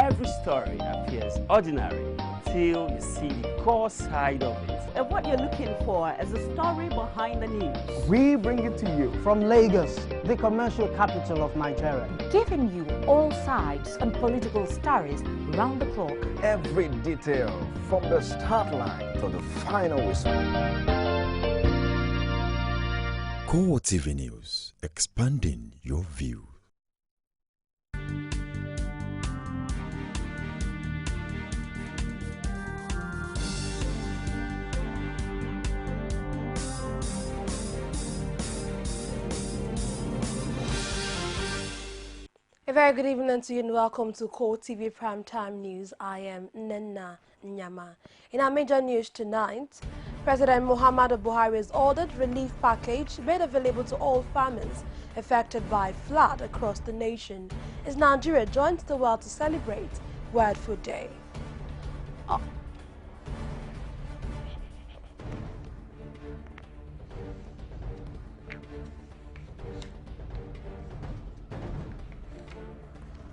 Every story appears ordinary till you see the core side of it. And what you're looking for is the story behind the news. We bring it to you from Lagos, the commercial capital of Nigeria. Giving you all sides and political stories round the clock. Every detail from the start line to the final whistle. CoreTV News, expanding your view. A very good evening to you and welcome to CoreTV Primetime News. I am Nena Nyama. In our major news tonight, President Muhammadu Buhari's ordered relief package made available to all farmers affected by flood across the nation as Nigeria joins the world to celebrate World Food Day.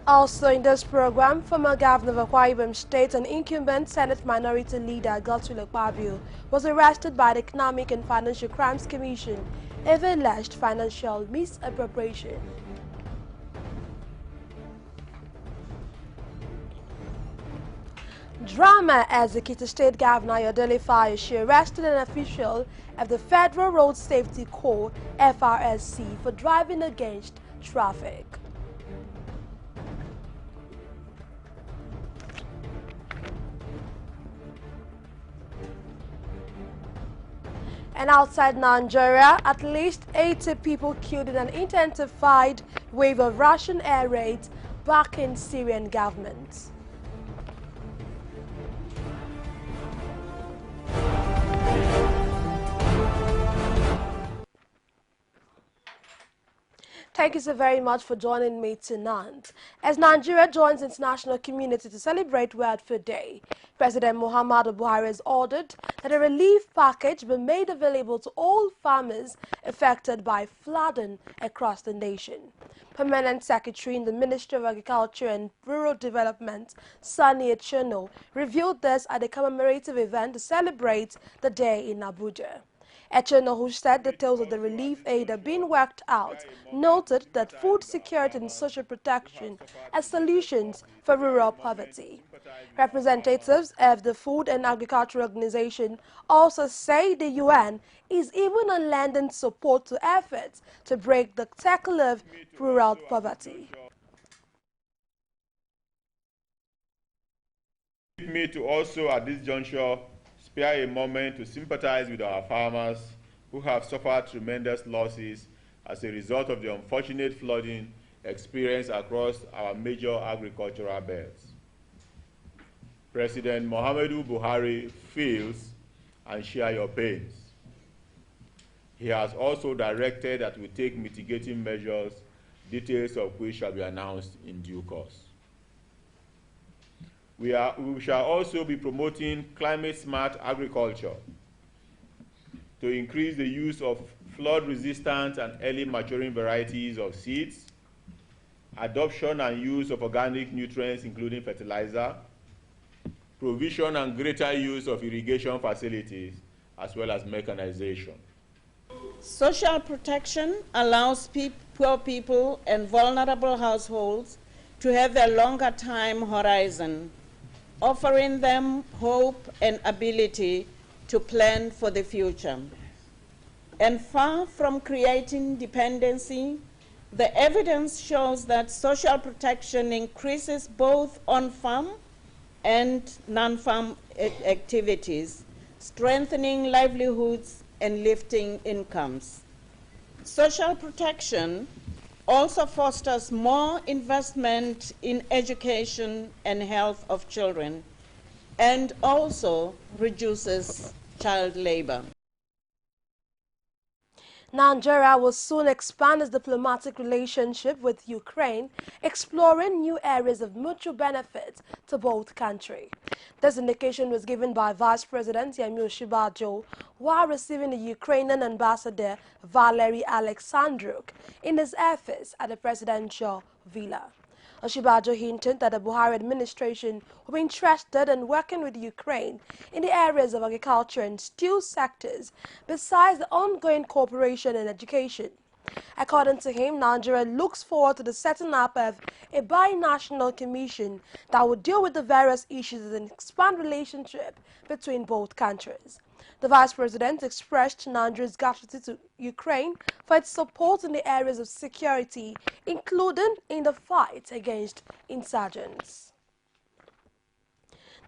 Also in this program, former governor of Akwa Ibom State and incumbent Senate Minority Leader Godswill Akpabio was arrested by the Economic and Financial Crimes Commission over alleged financial misappropriation. Drama as Ekiti State Governor Ayodele Fayose arrested an official of the Federal Road Safety Corps (FRSC) for driving against traffic. And outside Nigeria, at least 80 people killed in an intensified wave of Russian air raids back in Syrian government. Thank you so very much for joining me tonight. As Nigeria joins the international community to celebrate World Food Day, President Muhammadu Buhari has ordered that a relief package be made available to all farmers affected by flooding across the nation. Permanent Secretary in the Ministry of Agriculture and Rural Development, Sani Echono, revealed this at a commemorative event to celebrate the day in Abuja. Echono, who said details of the relief aid are being worked out, noted that food security and social protection are solutions for rural poverty. Representatives of the Food and Agriculture Organization also say the UN is even on lending support to efforts to break the cycle of rural poverty. Me to also at this juncture spare a moment to sympathize with our farmers who have suffered tremendous losses as a result of the unfortunate flooding experienced across our major agricultural belts. President Muhammadu Buhari feels and shares your pains. He has also directed that we take mitigating measures, details of which shall be announced in due course. We shall also be promoting climate-smart agriculture to increase the use of flood-resistant and early maturing varieties of seeds, adoption and use of organic nutrients including fertilizer, provision and greater use of irrigation facilities, as well as mechanization. Social protection allows poor people and vulnerable households to have a longer time horizon, offering them hope and ability to plan for the future. And far from creating dependency, the evidence shows that social protection increases both on-farm and non-farm activities, strengthening livelihoods and lifting incomes. Social protection also fosters more investment in education and health of children, and also reduces child labor. Nigeria will soon expand its diplomatic relationship with Ukraine, exploring new areas of mutual benefit to both countries. This indication was given by Vice President Yemi Osinbajo while receiving the Ukrainian ambassador Valery Alexandruk in his office at the presidential villa. Oshibajo hinted that the Buhari administration will be interested in working with Ukraine in the areas of agriculture and steel sectors, besides the ongoing cooperation in education. According to him, Nigeria looks forward to the setting up of a binational commission that will deal with the various issues and expand relationship between both countries. The Vice President expressed Nigeria's gratitude to Ukraine for its support in the areas of security, including in the fight against insurgents.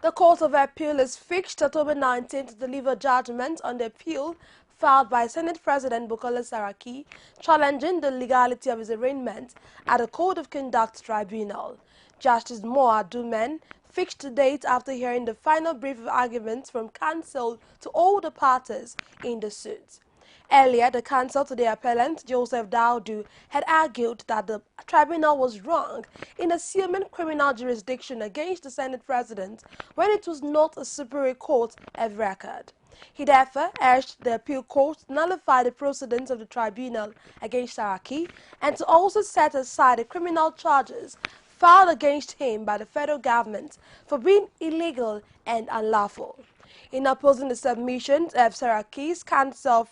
The Court of Appeal is fixed October 19 to deliver judgment on the appeal filed by Senate President Bukola Saraki challenging the legality of his arraignment at the Code of Conduct Tribunal. Justice Moa Dumen fixed the date after hearing the final brief of arguments from counsel to all the parties in the suit. Earlier, the counsel to the appellant, Joseph Daudu, had argued that the tribunal was wrong in assuming criminal jurisdiction against the Senate President when it was not a superior court of record. He therefore urged the appeal court to nullify the precedents of the tribunal against Saraki and to also set aside the criminal charges filed against him by the federal government for being illegal and unlawful. In opposing the submissions of Saraki's counsel,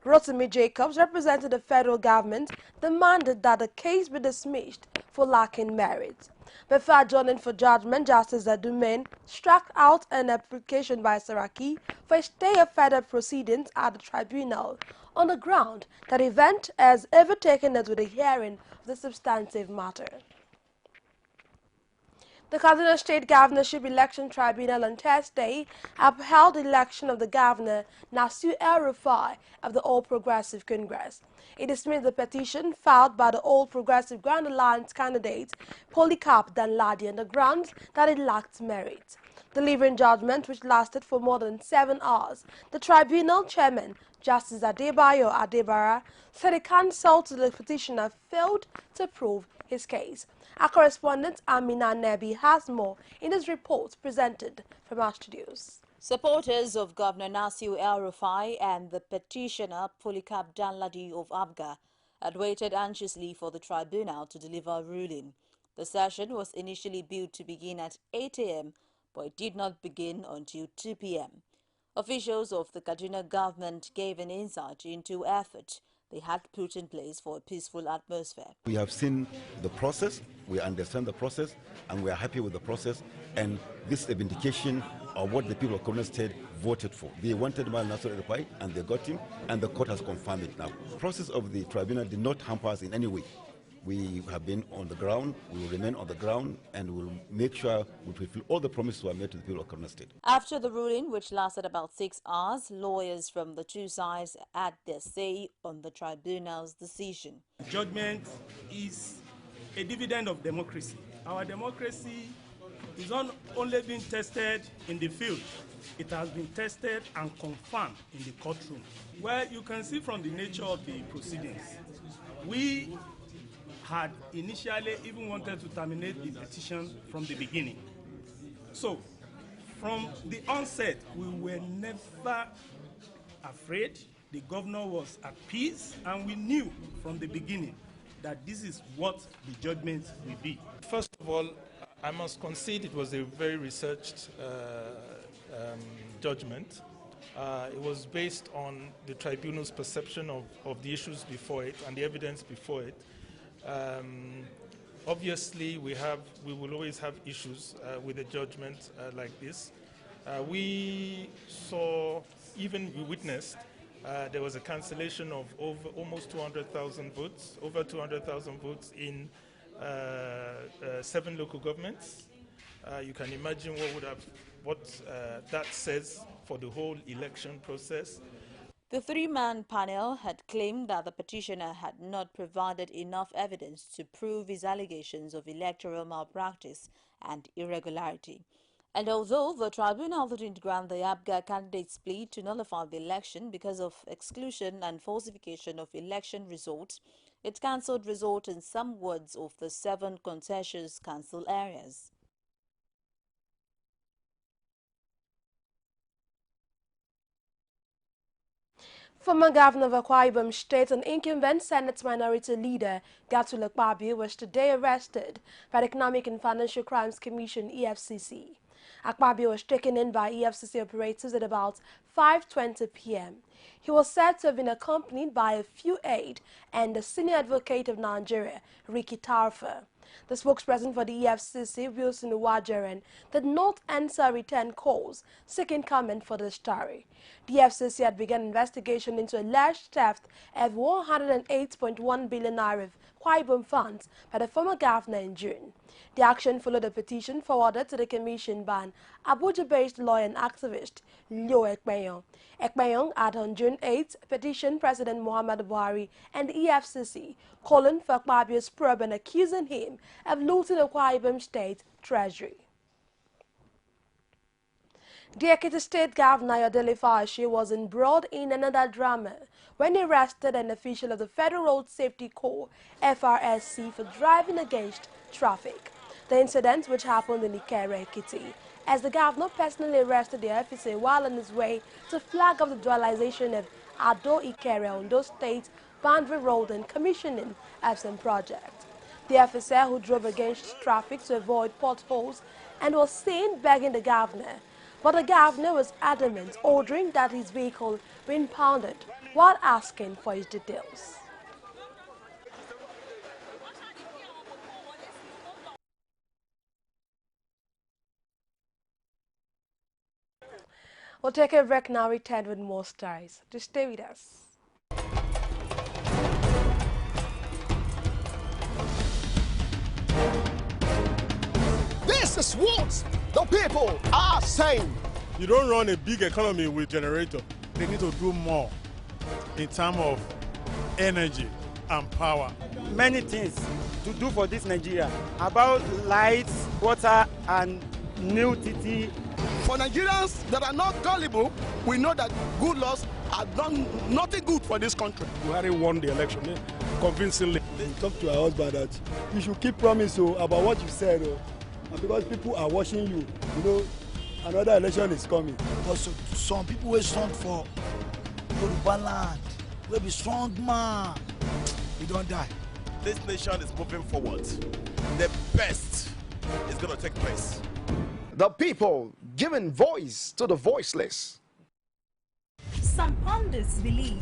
Rotimi Jacobs, representing the federal government, demanded that the case be dismissed for lacking merit. Before adjourning for judgment, Justice Adumen struck out an application by Saraki for a stay of further proceedings at the tribunal on the ground that the event has overtaken it with a hearing of the substantive matter. The Kaduna State Governorship Election Tribunal on Thursday upheld the election of the governor, Nasir El-Rufai, of the All Progressive Congress. It dismissed the petition filed by the All Progressive Grand Alliance candidate, Polycarp Danladi, on the grounds that it lacked merit. Delivering judgment, which lasted for more than 7 hours, the tribunal chairman, Justice Adebayo Adebara, said the counsel to the petitioner failed to prove his case. Our correspondent Amina Nebi has more in his report presented from our studios. Supporters of Governor Nasir El-Rufai and the petitioner Polycarp Danladi of Abga had waited anxiously for the tribunal to deliver a ruling. The session was initially billed to begin at 8 a.m., but it did not begin until 2 p.m. Officials of the Kaduna government gave an insight into effort they had put in place for a peaceful atmosphere. We have seen the process, we understand the process, and we are happy with the process. And this is a vindication of what the people of Kaduna State voted for. They wanted Mal Nasir El-Rufai, and they got him, and the court has confirmed it now. The process of the tribunal did not hamper us in any way. We have been on the ground, we will remain on the ground, and we will make sure we fulfill all the promises we have made to the people of Kaduna State. After the ruling, which lasted about 6 hours, lawyers from the two sides had their say on the tribunal's decision. Judgment is a dividend of democracy. Our democracy is not only being tested in the field, it has been tested and confirmed in the courtroom. Well, you can see from the nature of the proceedings, we had initially even wanted to terminate the petition from the beginning. So, from the onset, we were never afraid. The governor was at peace, and we knew from the beginning that this is what the judgment will be. First of all, I must concede it was a very researched judgment. It was based on the tribunal's perception of the issues before it and the evidence before it. Obviously, we will always have issues with a judgment like this. We witnessed there was a cancellation of almost 200,000 votes, over 200,000 votes in 7 local governments. You can imagine what that says for the whole election process. The 3-man panel had claimed that the petitioner had not provided enough evidence to prove his allegations of electoral malpractice and irregularity. And although the tribunal didn't grant the Abga candidate's plea to nullify the election because of exclusion and falsification of election results, it cancelled results in some wards of the 7 contentious council areas. Former Governor of Akwa Ibom State and incumbent Senate Minority Leader Gatulek Babi was today arrested by the Economic and Financial Crimes Commission (EFCC). Akpabio was taken in by EFCC operators at about 5:20 p.m. He was said to have been accompanied by a few aides and the senior advocate of Nigeria, Ricky Tarfer. The spokesperson for the EFCC, Wilson Uwajeren, did not answer return calls seeking comment for the story. The EFCC had begun investigation into alleged theft of 108.1 billion naira of Akwa Ibom funds by the former governor in June. The action followed a petition forwarded to the commission by an Abuja-based lawyer and activist, Leo Ekpeyong. Ekpeyong had on June 8 petitioned President Muhammadu Buhari and the EFCC, calling for Akpabio's probe and accusing him of looting the Akwa Ibom State Treasury. The Ekiti State Governor Ayodele Fayose was embroiled in another drama when he arrested an official of the Federal Road Safety Corps (FRSC) for driving against traffic. The incident, which happened in Ikere, Ekiti, as the governor personally arrested the officer while on his way to flag up the dualization of Ado Ikere, Ondo State boundary road and commissioning of some project. The officer, who drove against traffic to avoid potholes and was seen begging the governor, but the governor was adamant, ordering that his vehicle be impounded while asking for his details. We'll take a break now, return with more stories. Just stay with us. This is what the people are saying. You don't run a big economy with generator. They need to do more in terms of energy and power. Many things to do for this Nigeria about lights, water, and new TT. For Nigerians that are not gullible, we know that good laws have done nothing good for this country. Buhari won the election convincingly. Talk to our husband that you should keep promise about what you said, and because people are watching you, you know, another election is coming. Also, some people will stand for Yoruba land, will be strong man. We don't die. This nation is moving forward. The best is going to take place. The people giving voice to the voiceless. Some pundits believe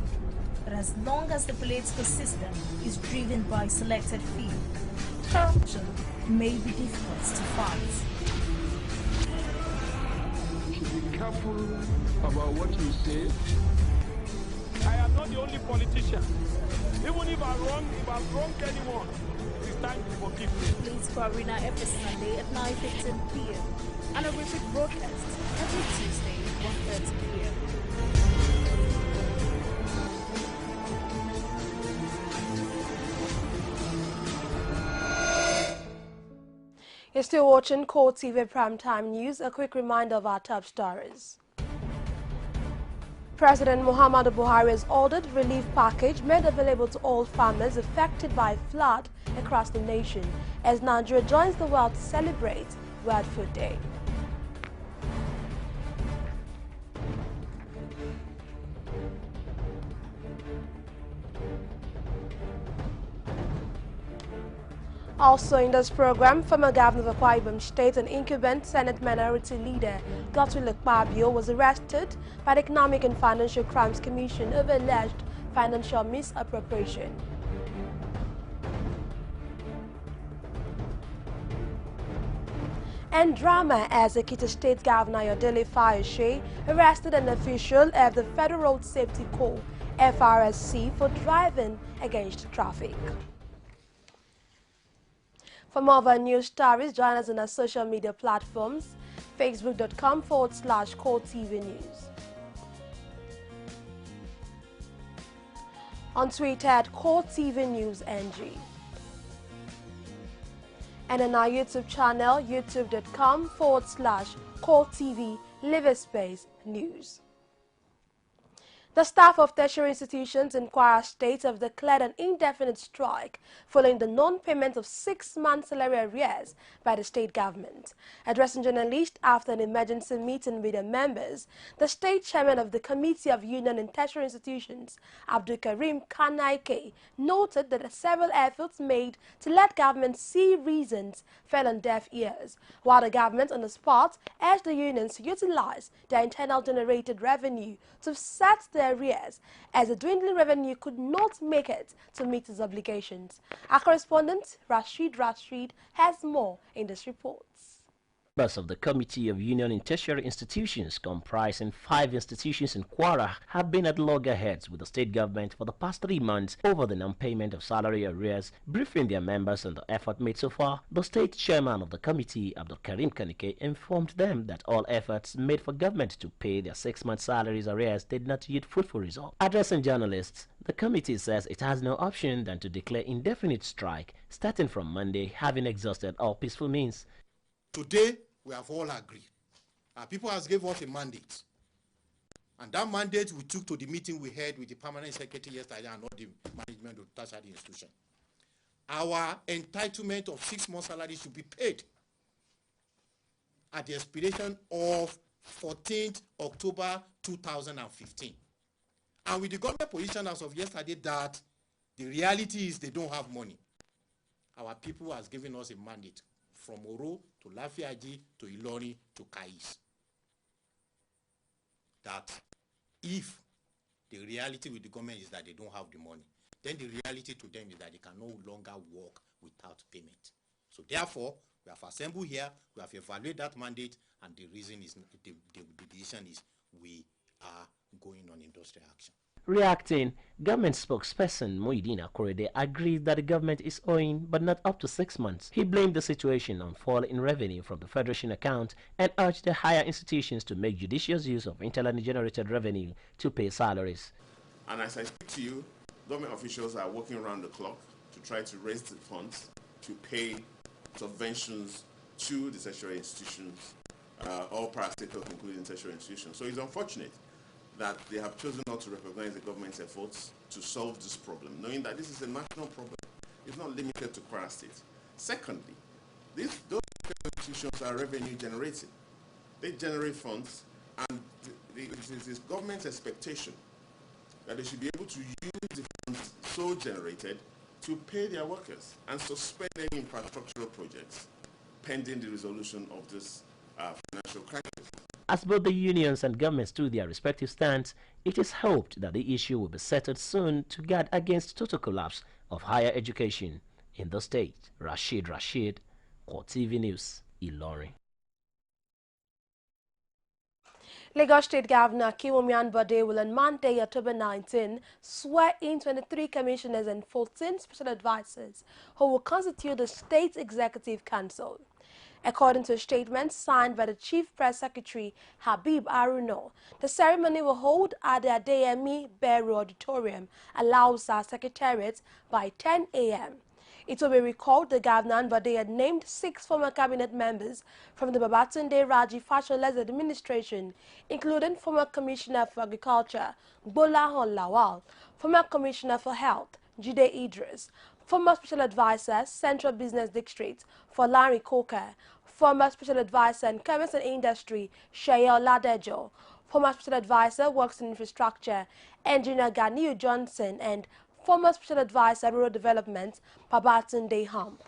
that as long as the political system is driven by selected few, corruption may be difficult to fight. Be careful about what you say. I am not the only politician. Even if I've wronged anyone, it's time to forgive me. Please for Arena every Sunday at 9:15 p.m. and a repeat broadcast every Tuesday at 1:30 p.m. You're still watching CoreTV Primetime News. A quick reminder of our top stories. President Muhammadu Buhari has ordered relief package made available to all farmers affected by flood across the nation as Nigeria joins the world to celebrate World Food Day. Also in this program, former Governor of Akwa Ibom State and incumbent Senate Minority Leader Gatulek Babi was arrested by the Economic and Financial Crimes Commission over alleged financial misappropriation. And drama as Ekiti State Governor Ayodele Fayose arrested an official of the Federal Road Safety Corps (FRSC) for driving against traffic. For more of our news stories, join us on our social media platforms, facebook.com/CoreTV News. On Twitter at CoreTV News NG. And on our YouTube channel, youtube.com/CoreTV News. The staff of tertiary institutions in Kwara State have declared an indefinite strike following the non-payment of 6-month salary arrears by the state government. Addressing journalists after an emergency meeting with their members, the state chairman of the Committee of Union in Tertiary Institutions, Abdul Karim Kanaike, noted that several efforts made to let government see reasons fell on deaf ears, while the government on the spot urged the unions to utilize their internal generated revenue to set their arrears, as the dwindling revenue could not make it to meet its obligations. Our correspondent Rashid has more in this report. Members of the Committee of Union in Tertiary Institutions, comprising 5 institutions in Kwara, have been at loggerheads with the state government for the past 3 months over the non-payment of salary arrears. Briefing their members on the effort made so far, the state chairman of the committee, Abdul Karim Kanike, informed them that all efforts made for government to pay their 6-month salaries arrears did not yield fruitful results. Addressing journalists, the committee says it has no option than to declare indefinite strike starting from Monday, having exhausted all peaceful means. Today, we have all agreed. People have given us a mandate. And that mandate we took to the meeting we had with the permanent secretary yesterday and all the management of the tertiary institution. Our entitlement of 6 months salary should be paid at the expiration of 14th October 2015. And with the government position as of yesterday that the reality is they don't have money. Our people has given us a mandate from Oro to Lafiaji to Ilori to Kais. That if the reality with the government is that they don't have the money, then the reality to them is that they can no longer work without payment. So therefore, we have assembled here, we have evaluated that mandate, and the reason is, the decision is we are going on industrial action. Reacting, government spokesperson Muhyiddin Akorede agreed that the government is owing but not up to 6 months. He blamed the situation on fall in revenue from the Federation account and urged the higher institutions to make judicious use of internally generated revenue to pay salaries. And as I speak to you, government officials are working around the clock to try to raise the funds to pay subventions to the tertiary institutions, all parastate health, including tertiary institutions. So it's unfortunate that they have chosen not to recognize the government's efforts to solve this problem, knowing that this is a national problem. It's not limited to Kwara State. Secondly, those institutions are revenue generating. They generate funds, and it is government's expectation that they should be able to use the funds so generated to pay their workers and suspend any infrastructural projects pending the resolution of this financial crisis. As both the unions and governments took their respective stands, it is hoped that the issue will be settled soon to guard against total collapse of higher education in the state. Rashid, CoreTV News, Ilorin. Lagos State Governor Akinwumi Ambode will on Monday, October 19, swear in 23 commissioners and 14 special advisors who will constitute the State Executive Council. According to a statement signed by the Chief Press Secretary Habib Aruno, the ceremony will hold at the Adeyemi Beru Auditorium, Alausa Secretariat by 10 a.m. It will be recalled the Governor Ambode had named 6 former cabinet members from the Babatunde Raji Fashola's administration, including former Commissioner for Agriculture Gbolahan Lawal, former Commissioner for Health Jide Idris, former Special Advisor Central Business District for Larry Coker, former Special Advisor in Commerce and Industry Shaya Ladejo, former Special Advisor Works and Infrastructure Engineer Ganiu Johnson, and former Special Advisor Rural Development Babatunde Hump.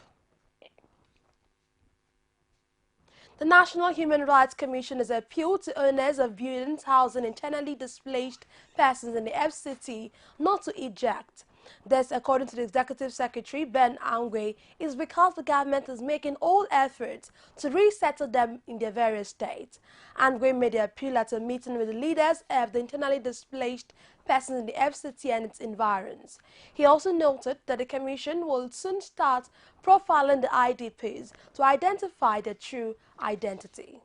The National Human Rights Commission has appealed to owners of buildings housing internally displaced persons in the FCT not to eject. This, according to the Executive Secretary, Ben Angwe, is because the government is making all efforts to resettle them in their various states. Angwe made the appeal at a meeting with the leaders of the internally displaced persons in the FCT and its environs. He also noted that the Commission will soon start profiling the IDPs to identify their true identity.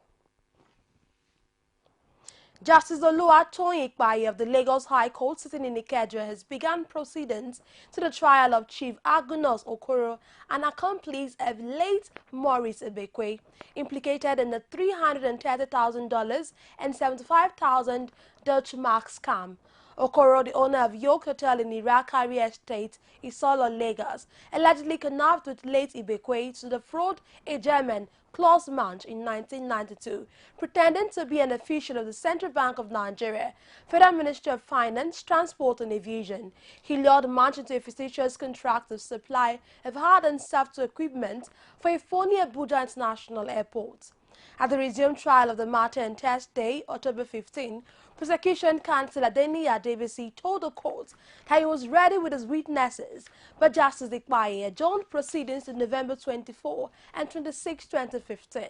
Justice Oluwatoyin Ikpaye of the Lagos High Court sitting in Ikeja has begun proceedings to the trial of Chief Agunos Okoro, an accomplice of late Maurice Ebekwe, implicated in the $330,000 and $75,000 Dutch mark scam. Okoro, the owner of Yoke Hotel in Irakari Estate, Isolo, Lagos, allegedly connived with late Ibekwe to defraud a German Klaus Manch in 1992, pretending to be an official of the Central Bank of Nigeria, Federal Ministry of Finance, Transport and Aviation. He lured Manch into a fictitious contract of supply of hard and software equipment for a phony Abuja International Airport. At the resumed trial of the matter on Thursday, October 15, prosecution counsel Adeni Adebisi told the court that he was ready with his witnesses, but Justice Ikpaye adjourned proceedings to November 24 and 26, 2015.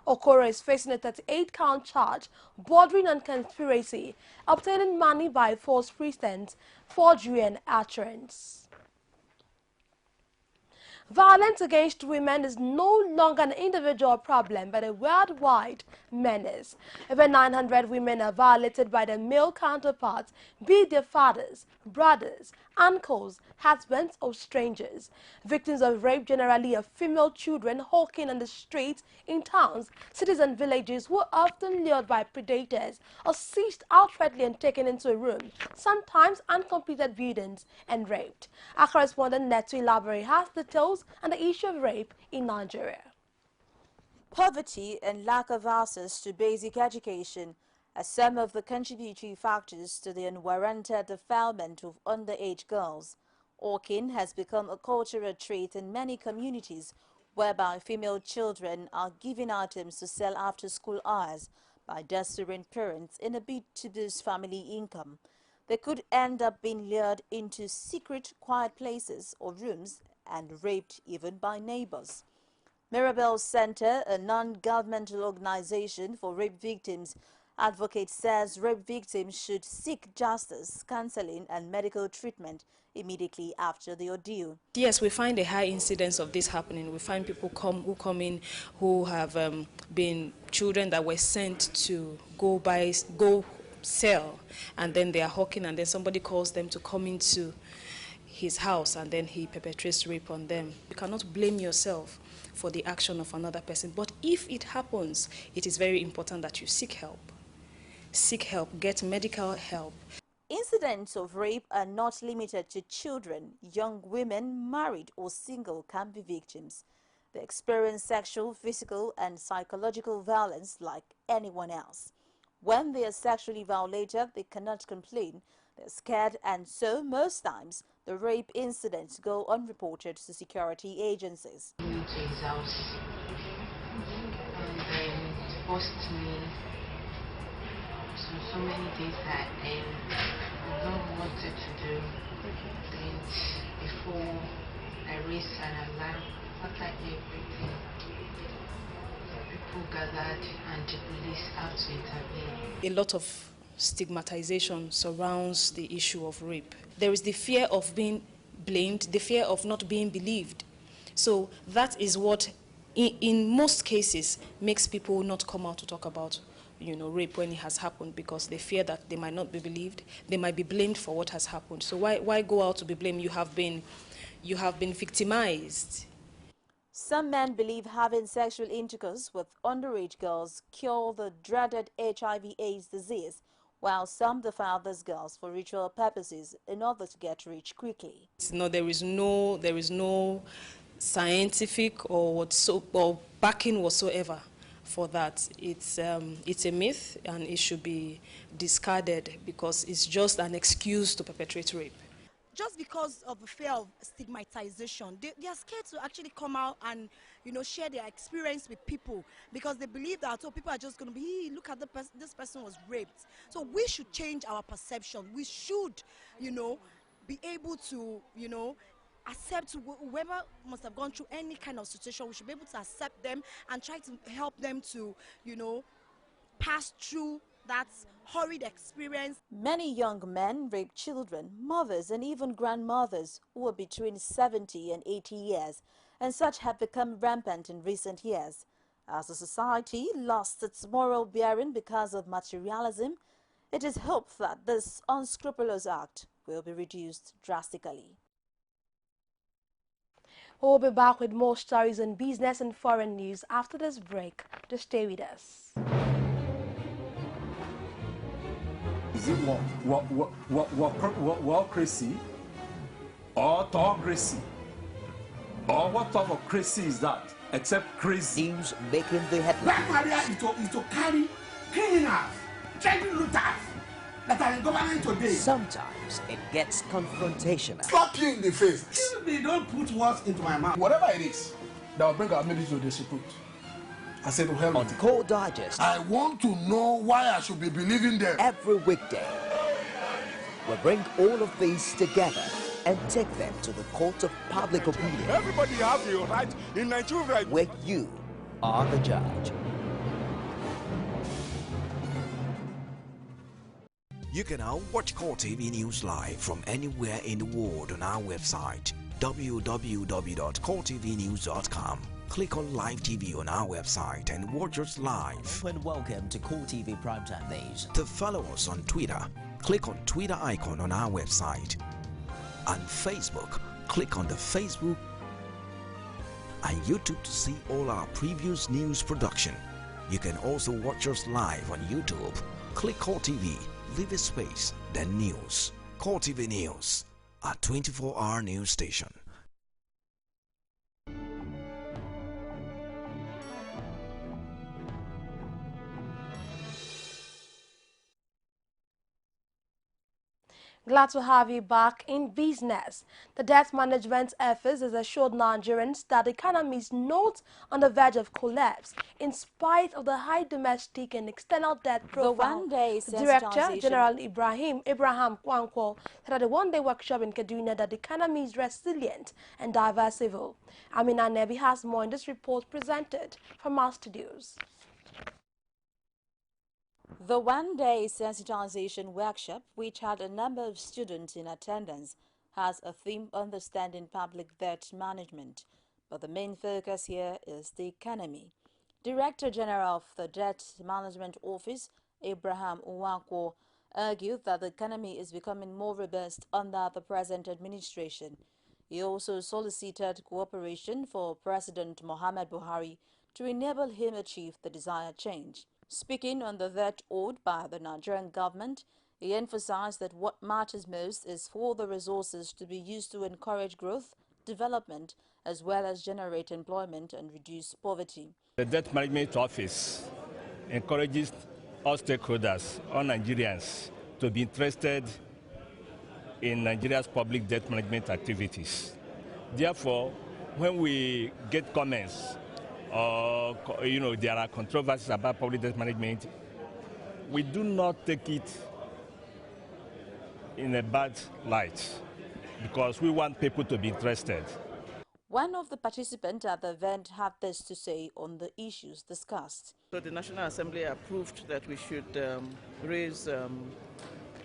Okoro is facing a 38-count charge bordering on conspiracy, obtaining money by false pretense, forgery and utterance. Violence against women is no longer an individual problem but a worldwide menace. Over 900 women are violated by their male counterparts, be it their fathers, brothers, uncles, husbands or strangers. Victims of rape generally are female children hawking on the streets in towns, cities and villages who are often lured by predators or seized outrightly and taken into a room, sometimes uncompleted buildings, and raped. Our correspondent Netu Labari has details on the issue of rape in Nigeria. Poverty and lack of access to basic education are some of the contributory factors to the unwarranted defilement of underage girls. Hawking has become a cultural trait in many communities, whereby female children are given items to sell after school hours by desperate parents in a bid to boost family income. They could end up being lured into secret, quiet places or rooms and raped even by neighbors. Mirabel Center, a non-governmental organization for rape victims, advocates says rape victims should seek justice, counseling and medical treatment immediately after the ordeal. Yes, we find a high incidence of this happening. We find people who come in who have been children that were sent to go sell, and then they are hawking, and then somebody calls them to come into his house, and then he perpetrates rape on them. You cannot blame yourself for the action of another person, but if it happens, it is very important that you seek help. Seek help, get medical help. Incidents of rape are not limited to children. Young women, married or single, can be victims. They experience sexual, physical and psychological violence like anyone else. When they are sexually violated, they cannot complain. They're scared, and so most times the rape incidents go unreported to security agencies. To his house and then forced me so many things that I don't wanted to do. And before I raised an alarm, after everything, people gathered and the police had to intervene. A lot of stigmatization surrounds the issue of rape. There is the fear of being blamed, the fear of not being believed. So that is what, in most cases, makes people not come out to talk about, rape when it has happened, because they fear that they might not be believed, they might be blamed for what has happened. So why go out to be blamed? You have been victimized. Some men believe having sexual intercourse with underage girls cure the dreaded HIV/AIDS disease, while some defile these girls for ritual purposes in order to get rich quickly. No, there is no scientific or backing whatsoever for that. It's a myth, and it should be discarded because it's just an excuse to perpetrate rape. Just because of the fear of stigmatization, they are scared to actually come out and share their experience with people, because they believe that people are just going to be, look at this person was raped. So we should change our perception. We should be able to accept whoever must have gone through any kind of situation. We should be able to accept them and try to help them to pass through that horrid experience. Many young men rape children, mothers and even grandmothers who are between 70 and 80 years, and such have become rampant in recent years. As a society lost its moral bearing because of materialism, it is hoped that this unscrupulous act will be reduced drastically. We'll be back with more stories on business and foreign news after this break. Just stay with us. Is it warocracy or autocracy? Or what type of crazy is that? Except crazy. News making the headlines. That career is to carry criminals, treasure looters that are in government today. Sometimes it gets confrontational. Slap you in the face. They don't put words into my mouth. Whatever it is that will bring our military to disrepute, I said to hell. On Core Digest, I want to know why I should be believing them. Every weekday, we bring all of these together and take them to the court of public opinion. Everybody have the right in Nigeria. Where you are the judge. You can now watch CoreTV News live from anywhere in the world on our website www.coretvnews.com. Click on Live TV on our website and watch us live. And welcome to CoreTV Primetime Days. To follow us on Twitter, click on Twitter icon on our website. On Facebook, click on the Facebook and YouTube to see all our previous news production. You can also watch us live on YouTube. Click CoreTV, leave a space, then news. CoreTV News, a 24-hour news station. Glad to have you back in business. The debt management efforts has assured Nigerians that the economy is not on the verge of collapse in spite of the high domestic and external debt profile. The Director General Abraham Kwankwo said at the one-day workshop in Kaduna that the economy is resilient and diversified. Amina Nebi has more in this report presented from our studios. The one-day sensitization workshop, which had a number of students in attendance, has a theme understanding public debt management, but the main focus here is the economy. Director General of the Debt Management Office, Abraham Uwakwo, argued that the economy is becoming more robust under the present administration. He also solicited cooperation for President Muhammad Buhari to enable him achieve the desired change. Speaking on the debt owed by the Nigerian government, he emphasized that what matters most is for the resources to be used to encourage growth, development, as well as generate employment and reduce poverty. The Debt Management Office encourages all stakeholders, all Nigerians, to be interested in Nigeria's public debt management activities. Therefore, when we get comments or there are controversies about public debt management, we do not take it in a bad light because we want people to be interested. One of the participants at the event had this to say on the issues discussed. So the National Assembly approved that we should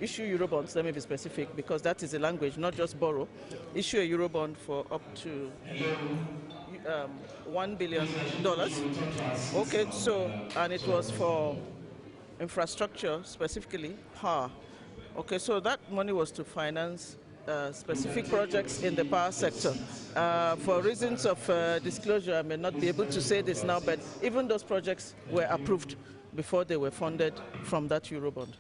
issue Eurobonds, let me be specific, because that is a language, not just borrow. Issue a Eurobond for up to $1 billion. Okay, so, and it was for infrastructure, specifically power. Okay, so that money was to finance specific projects in the power sector. For reasons of disclosure, I may not be able to say this now, but even those projects were approved before they were funded from that Eurobond.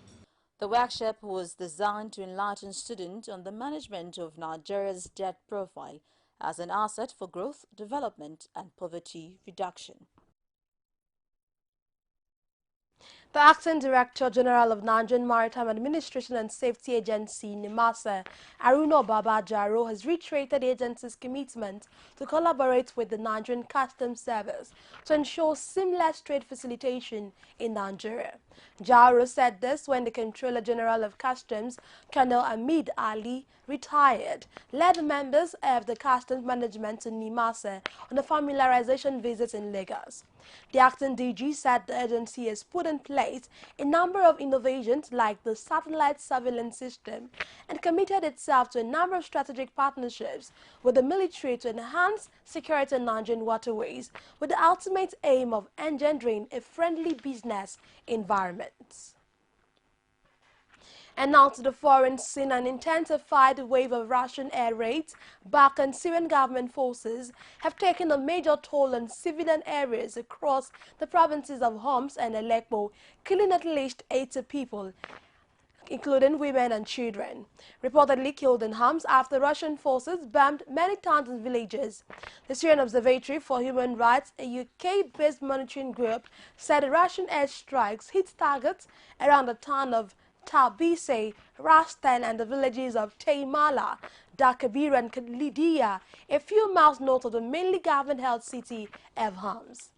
The workshop was designed to enlighten students on the management of Nigeria's debt profile as an asset for growth, development, and poverty reduction. The Acting Director General of Nigerian Maritime Administration and Safety Agency, NIMASA, Aruno Babajaro, has reiterated the agency's commitment to collaborate with the Nigerian Customs Service to ensure seamless trade facilitation in Nigeria. Jaro said this when the Controller General of Customs, Colonel Hamid Ali, retired, led members of the Customs Management to NIMASA on a familiarization visit in Lagos. The acting DG said the agency has put in place a number of innovations like the satellite surveillance system and committed itself to a number of strategic partnerships with the military to enhance security in Nigerian waterways with the ultimate aim of engendering a friendly business environment. And now to the foreign scene. An intensified wave of Russian air raids back on Syrian government forces have taken a major toll on civilian areas across the provinces of Homs and Aleppo, killing at least 80 people. including women and children, reportedly killed in harms after Russian forces bombed many towns and villages. The Syrian Observatory for Human Rights, a UK-based monitoring group, said the Russian airstrikes hit targets around the town of Tabise, Rastan, and the villages of Taymala, Dakabir, and Lidia, a few miles north of the mainly government-held city of Homs.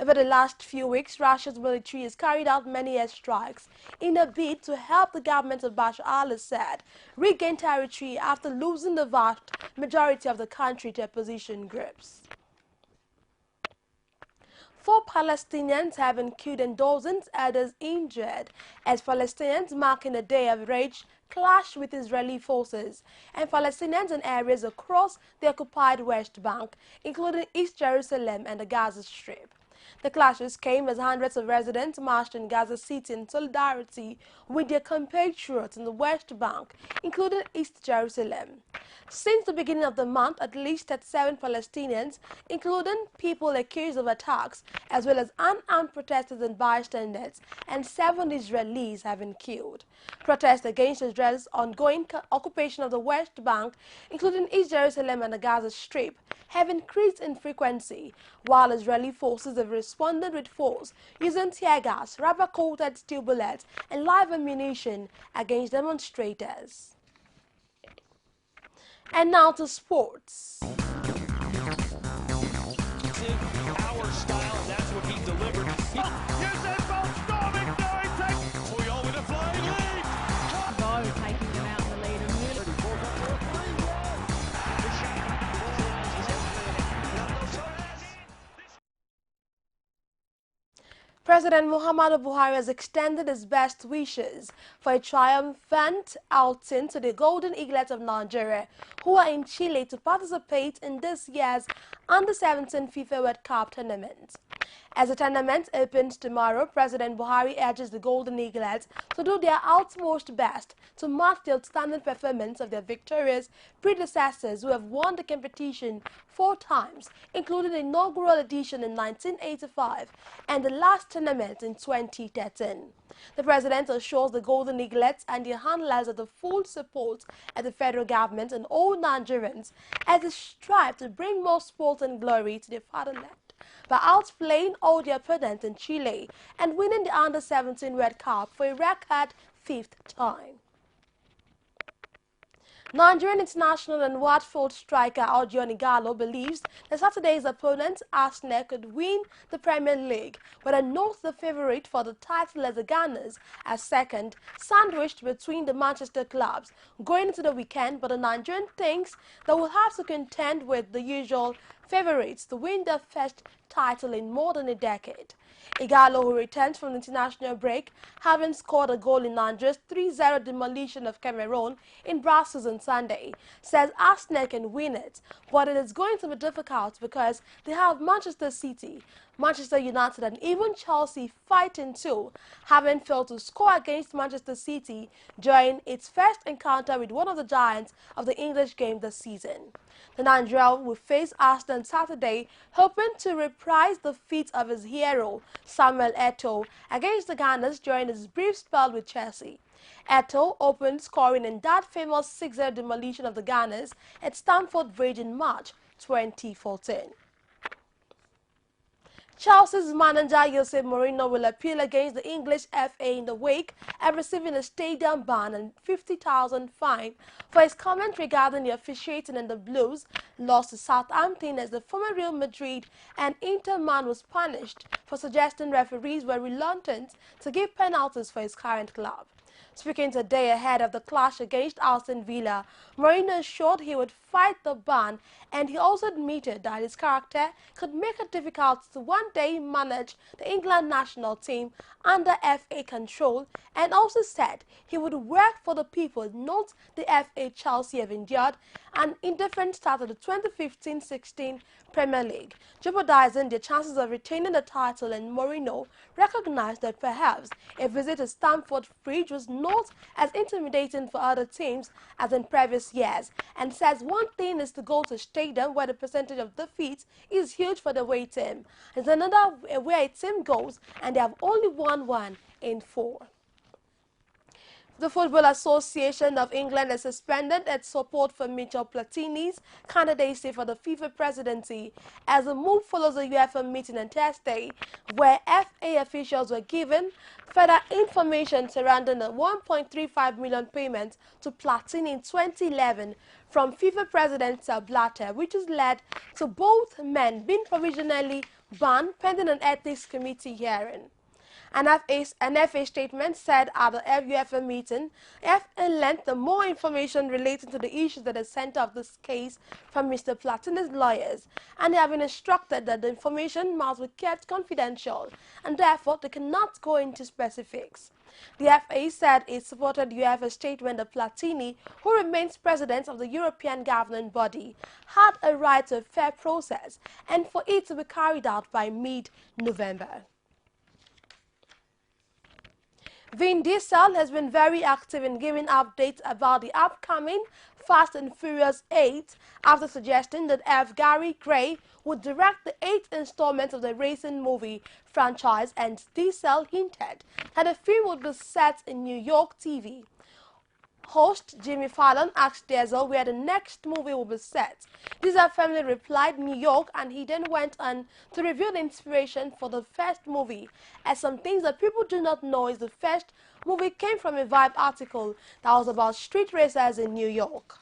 Over the last few weeks, Russia's military has carried out many airstrikes in a bid to help the government of Bashar al-Assad regain territory after losing the vast majority of the country to opposition groups. 4 Palestinians have been killed and dozens others injured as Palestinians marking a day of rage clashed with Israeli forces and Palestinians in areas across the occupied West Bank, including East Jerusalem and the Gaza Strip. The clashes came as hundreds of residents marched in Gaza City in solidarity with their compatriots in the West Bank, including East Jerusalem. Since the beginning of the month, at least 37 Palestinians, including people accused of attacks, as well as unarmed protesters and bystanders, and 7 Israelis have been killed. Protests against Israel's ongoing occupation of the West Bank, including East Jerusalem and the Gaza Strip, have increased in frequency, while Israeli forces have responded with force, using tear gas, rubber-coated steel bullets, and live ammunition against demonstrators. And now to sports. Our style, that's what he delivered. Here's that ball, storming, Puyol with a flying lead. Bo taking them out in the lead. President Muhammadu Buhari has extended his best wishes for a triumphant outing to the Golden Eaglets of Nigeria, who are in Chile to participate in this year's Under-17 FIFA World Cup tournament. As the tournament opens tomorrow, President Buhari urges the Golden Eaglets to do their utmost best to match the outstanding performance of their victorious predecessors who have won the competition 4 times, including the inaugural edition in 1985 and the last tournament in 2013. The president assures the Golden Eaglets and their handlers of the full support of the federal government and all Nigerians as they strive to bring more sport and glory to their fatherland by outplaying all their opponents in Chile and winning the Under-17 World Cup for a record 5th time. Nigerian international and Watford striker Odion Igalo believes that Saturday's opponent, Arsenal, could win the Premier League, but notes the favourite for the title as the Gunners are second, sandwiched between the Manchester clubs going into the weekend, but the Nigerian thinks they will have to contend with the usual favourites to win their first title in more than a decade. Igalo, who returns from the international break, having scored a goal in Nigeria's 3-0 demolition of Cameroon in Brussels on Sunday, says Arsenal can win it, but it is going to be difficult because they have Manchester City, Manchester United and even Chelsea fighting too, having failed to score against Manchester City during its first encounter with one of the giants of the English game this season. The Nigerian will face Arsenal on Saturday, hoping to reprise the feat of his hero, Samuel Eto'o, against the Gunners during his brief spell with Chelsea. Eto'o opened scoring in that famous 6-0 demolition of the Gunners at Stamford Bridge in March 2014. Chelsea's manager Jose Mourinho will appeal against the English FA in the wake of receiving a stadium ban and £50,000 fine for his comment regarding the officiating in the Blues loss to Southampton, as the former Real Madrid and Inter man was punished for suggesting referees were reluctant to give penalties for his current club. Speaking today ahead of the clash against Aston Villa, Mourinho assured he would fight the ban, and he also admitted that his character could make it difficult to one day manage the England national team under FA control, and also said he would work for the people, not the FA. Chelsea have endured an indifferent start of the 2015-16 Premier League, jeopardizing their chances of retaining the title, and Mourinho recognized that perhaps a visit to Stamford Bridge was not as intimidating for other teams as in previous years, and says one thing is to go to a stadium where the percentage of defeats is huge for the away team. There's another where a team goes and they have only won 1 in 4. The Football Association of England has suspended its support for Michel Platini's candidacy for the FIFA presidency as the move follows a UEFA meeting on Thursday where FA officials were given further information surrounding the 1.35 million payment to Platini in 2011 from FIFA President Sepp Blatter, which has led to both men being provisionally banned pending an ethics committee hearing. An FA statement said at the UEFA meeting, FA lent the more information relating to the issues at the center of this case from Mr. Platini's lawyers, and they have been instructed that the information must be kept confidential, and therefore they cannot go into specifics. The FA said it supported UEFA's statement that Platini, who remains president of the European governing body, had a right to a fair process and for it to be carried out by mid-November. Vin Diesel has been very active in giving updates about the upcoming Fast and Furious 8 after suggesting that F. Gary Gray would direct the 8th installment of the racing movie franchise, and Diesel hinted that the film would be set in New York TV. Host Jimmy Fallon asked Diesel where the next movie will be set. Diesel firmly replied New York, and he then went on to reveal the inspiration for the first movie. As some things that people do not know is the first movie came from a Vibe article that was about street racers in New York.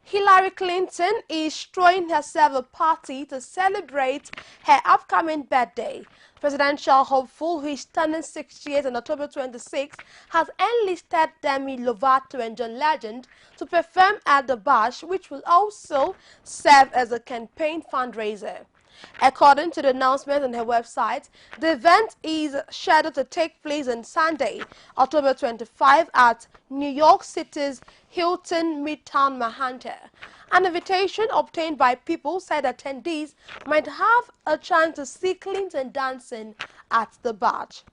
Hillary Clinton is throwing herself a party to celebrate her upcoming birthday. Presidential hopeful, who is turning 68 on October 26, has enlisted Demi Lovato and John Legend to perform at the bash, which will also serve as a campaign fundraiser. According to the announcement on her website, the event is scheduled to take place on Sunday, October 25 at New York City's Hilton Midtown Manhattan. An invitation obtained by people said attendees might have a chance to see Clinton dancing at the bash.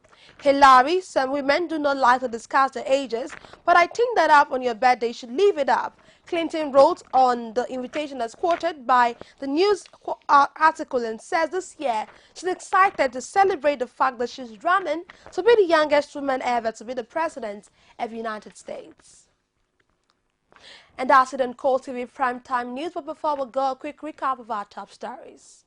Hillary, some women do not like to discuss their ages, but I think that up on your birthday, you should leave it up. Clinton wrote on the invitation as quoted by the news article and says this year she's excited to celebrate the fact that she's running to be the youngest woman ever to be the president of the United States. And that's it on CoreTV Primetime News, but before we go, a quick recap of our top stories.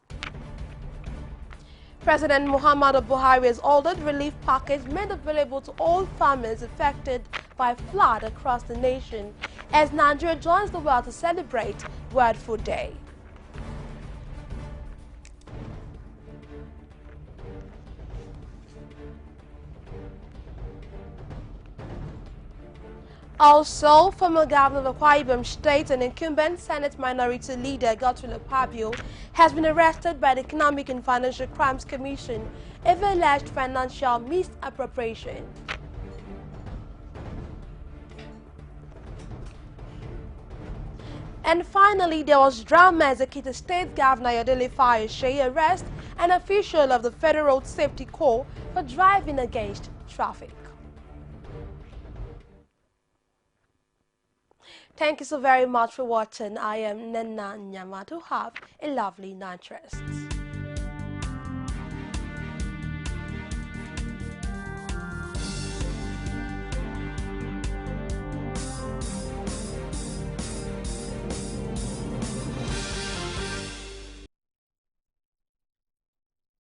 President Muhammadu Buhari has ordered relief package made available to all farmers affected by flood across the nation as Nigeria joins the world to celebrate World Food Day. Also, former governor of Akwa Ibom State and incumbent Senate Minority Leader Godswill Akpabio has been arrested by the Economic and Financial Crimes Commission over alleged financial misappropriation. And finally, there was drama as Ekiti State Governor Ayodele Fayose arrest an official of the Federal Road Safety Corps for driving against traffic. Thank you so very much for watching. I am Nena Nyamatu. Have a lovely night rest.